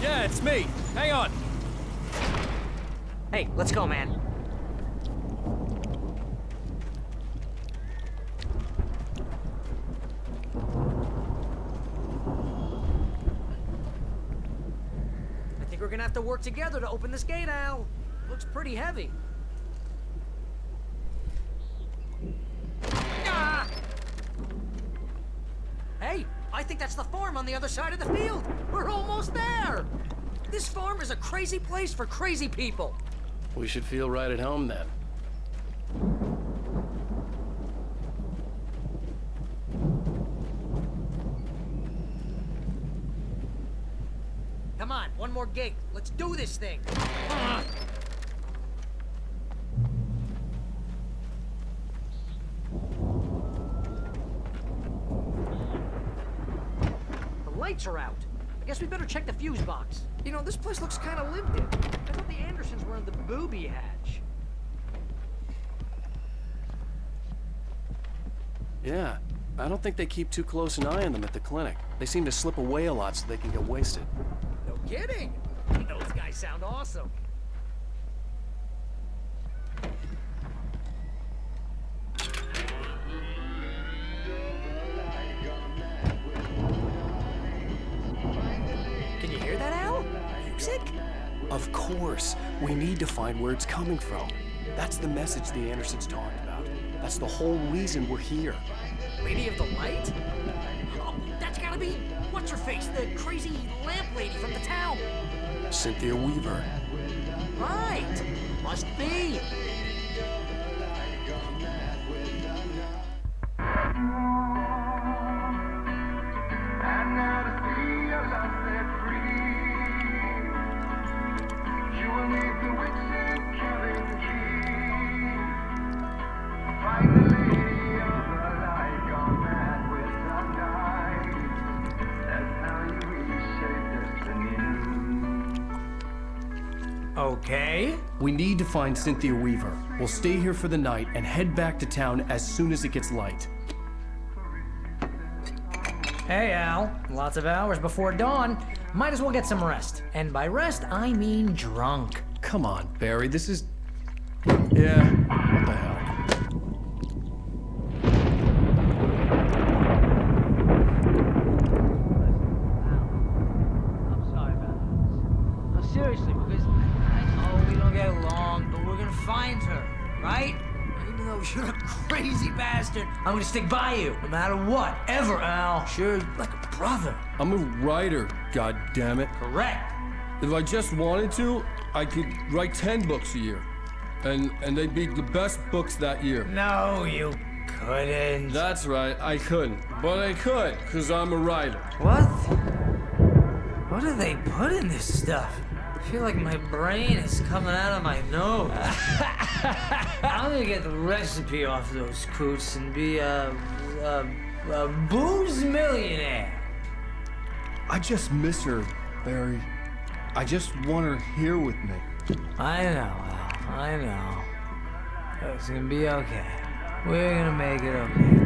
Yeah, it's me. Hang on. Hey, let's go, man. I think we're gonna have to work together to open this gate, Al. Looks pretty heavy. Ah! Hey, I think that's the farm on the other side of the field. We're almost there. This farm is a crazy place for crazy people. We should feel right at home then. Come on, one more gate. Let's do this thing. The lights are out. I guess we better check the fuse box. You know, this place looks kind of lived in. I thought the Andersons were in the booby hatch. Yeah, I don't think they keep too close an eye on them at the clinic. They seem to slip away a lot so they can get wasted. No kidding. Those guys sound awesome. Can you hear that, Al? Music? Of course. We need to find where it's coming from. That's the message the Andersons talked about. That's the whole reason we're here. Lady of the Light? Oh, that's gotta be... What's-her-face? The crazy lamp lady from the town. Cynthia Weaver. Right. Must be. Okay. We need to find Cynthia Weaver. We'll stay here for the night and head back to town as soon as it gets light. Hey, Al. Lots of hours before dawn. Might as well get some rest. And by rest, I mean drunk. Come on, Barry, this is... Yeah, what the hell? I'm sorry about this. No, seriously, because I know we don't get along, but we're gonna find her, right? Even though you're a crazy bastard, I'm gonna stick by you, no matter what, ever, Al. Sure, like a brother. I'm a writer, goddammit. Correct. If I just wanted to, I could write 10 books a year. And they'd be the best books that year. No, you couldn't. That's right, I couldn't. But I could, because I'm a writer. What? What do they put in this stuff? I feel like my brain is coming out of my nose. I'm gonna get the recipe off those coots and be a booze millionaire. I just miss her, Barry. I just want her here with me. I know, Al. I know. It's gonna be okay. We're gonna make it okay.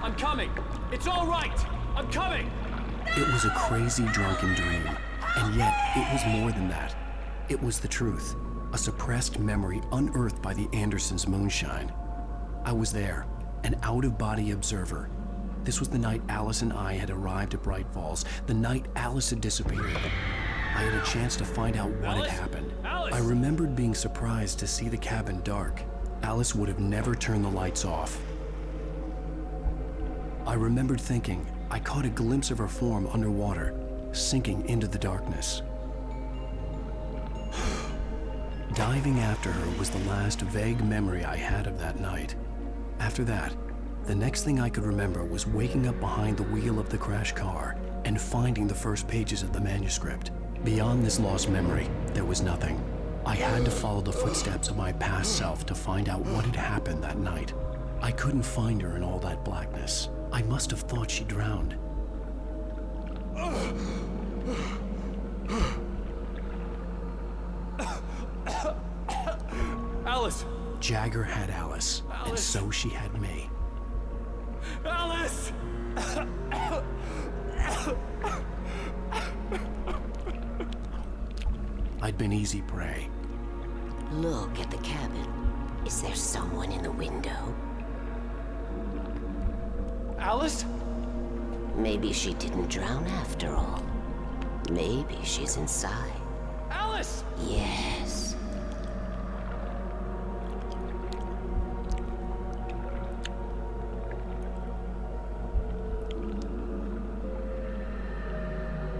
I'm coming! It's all right! I'm coming! It was a crazy, drunken dream. And yet, it was more than that. It was the truth. A suppressed memory unearthed by the Andersons' moonshine. I was there, an out-of-body observer. This was the night Alice and I had arrived at Bright Falls, the night Alice had disappeared. I had a chance to find out what had happened. Alice! I remembered being surprised to see the cabin dark. Alice would have never turned the lights off. I remembered thinking I caught a glimpse of her form underwater, sinking into the darkness. Diving after her was the last vague memory I had of that night. After that, the next thing I could remember was waking up behind the wheel of the crashed car and finding the first pages of the manuscript. Beyond this lost memory, there was nothing. I had to follow the footsteps of my past self to find out what had happened that night. I couldn't find her in all that blackness. I must have thought she drowned. Alice! Jagger had Alice, and so she had me. Alice! been easy prey. Look at the cabin. Is there someone in the window? Alice? Maybe she didn't drown after all. Maybe she's inside. Alice! Yes.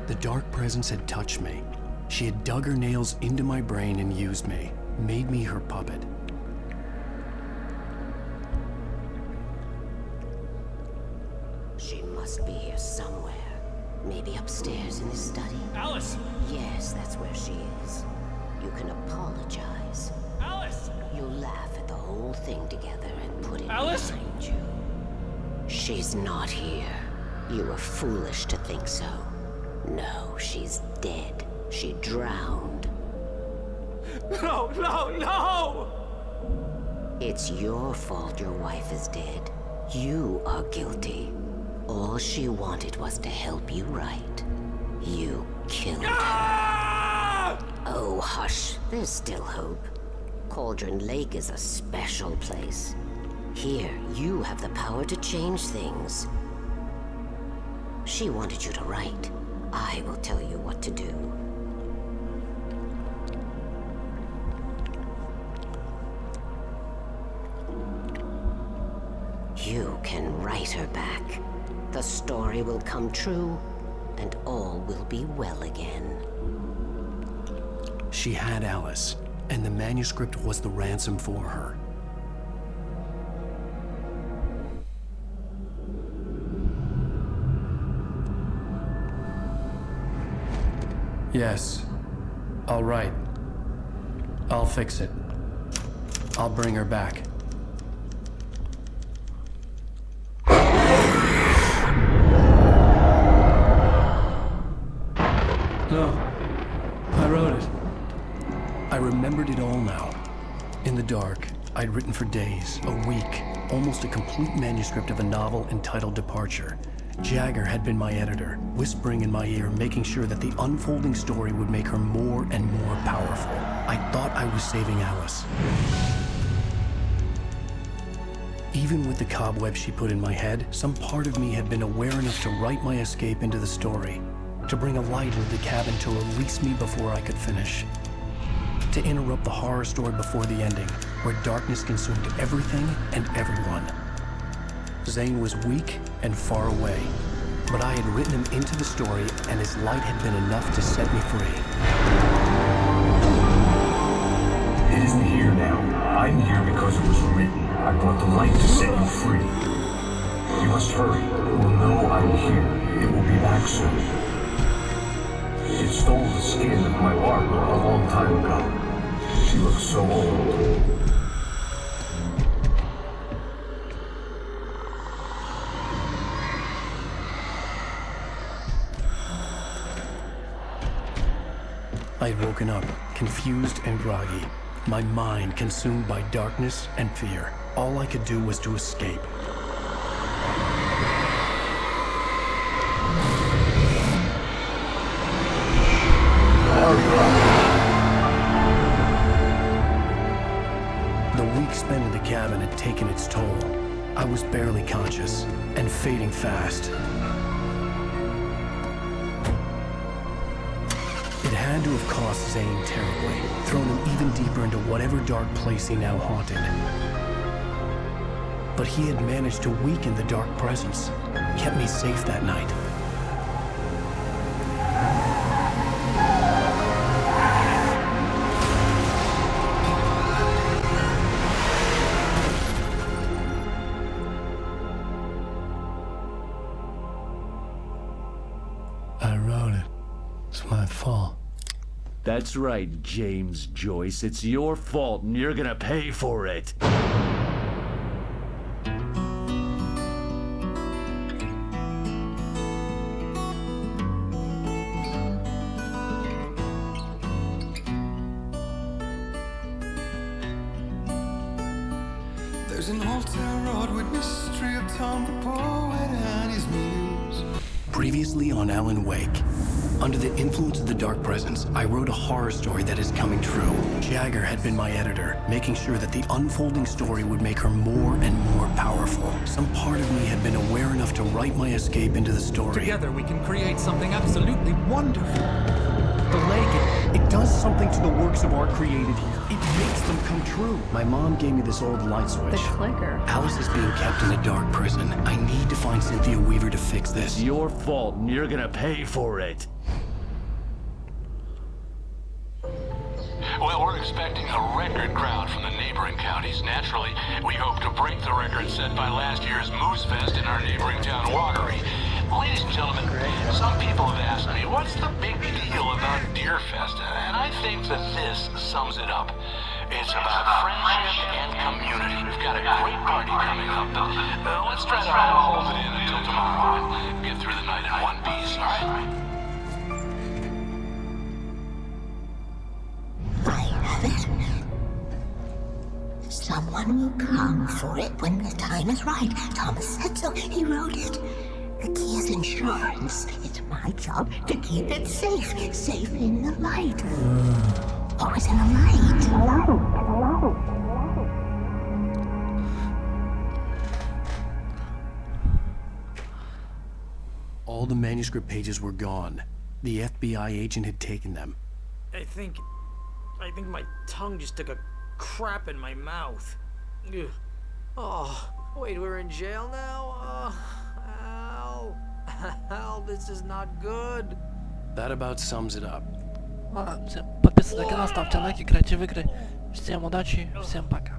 The dark presence had touched me. She had dug her nails into my brain and used me, made me her puppet. She must be here somewhere. Maybe upstairs in the study. Alice! Yes, that's where she is. You can apologize. Alice! You'll laugh at the whole thing together and put it Alice? behind you. She's not here. You were foolish to think so. No, she's dead. She drowned. No, no, no! It's your fault your wife is dead. You are guilty. All she wanted was to help you right. You killed her. Oh, hush. There's still hope. Cauldron Lake is a special place. Here, you have the power to change things. She wanted you to write. I will tell you what to do. You can write her back. The story will come true, and all will be well again. She had Alice, and the manuscript was the ransom for her. Yes. All right. I'll fix it. I'll bring her back. No. I wrote it. I remembered it all now. In the dark, I'd written for days, a week, almost a complete manuscript of a novel entitled Departure. Jagger had been my editor, whispering in my ear, making sure that the unfolding story would make her more and more powerful. I thought I was saving Alice. Even with the cobweb she put in my head, some part of me had been aware enough to write my escape into the story, to bring a light into the cabin to release me before I could finish, to interrupt the horror story before the ending, where darkness consumed everything and everyone. Zane was weak and far away, but I had written him into the story, and his light had been enough to set me free. It isn't here now. I'm here because it was written. I brought the light to set you free. You must hurry. It will know I'm here. It will be back soon. It stole the skin of my art a long time ago. She looks so old. I had woken up, confused and groggy, my mind consumed by darkness and fear. All I could do was to escape. The week spent in the cabin had taken its toll. I was barely conscious, and fading fast. It had to have cost Zane terribly, thrown him even deeper into whatever dark place he now haunted. But he had managed to weaken the dark presence, kept me safe that night. I wrote it. It's my fault. That's right, James Joyce. It's your fault, and you're gonna pay for it. There's an old town road with mystery of Tom the poet and his muse. Previously on Alan Wake. Under the influence of the Dark Presence, I wrote a horror story that is coming true. Jagger had been my editor, making sure that the unfolding story would make her more and more powerful. Some part of me had been aware enough to write my escape into the story. Together we can create something absolutely wonderful. The lake, it does something to the works of art created here. It makes them come true. My mom gave me this old light switch. The clicker. Alice is being kept in a dark prison. I need to find Cynthia Weaver to fix this. It's your fault, and you're gonna pay for it. Well, we're expecting a record crowd from the neighboring counties. Naturally, we hope to break the record set by last year's Moose Fest in our neighboring town, Watery. Ladies and gentlemen, some people have asked me, what's the big deal about Deer Fest? And I think that this sums it up. It's about friendship and community. We've got a great party coming up, but let's try to hold it in until tomorrow and get through the night in one piece, all right? I have it. Someone will come for it when the time is right. Thomas said so. He wrote it. The key is insurance. It's my job to keep it safe. Safe in the light. Always in the light. Hello. All the manuscript pages were gone. The FBI agent had taken them. I think my tongue just took a crap in my mouth. Ugh. Oh, wait, we're in jail now? Oh, Al, this is not good. That about sums it up. Всем подписывайтесь на канал, ставьте лайки, играйте в игры. Всем удачи, всем пока.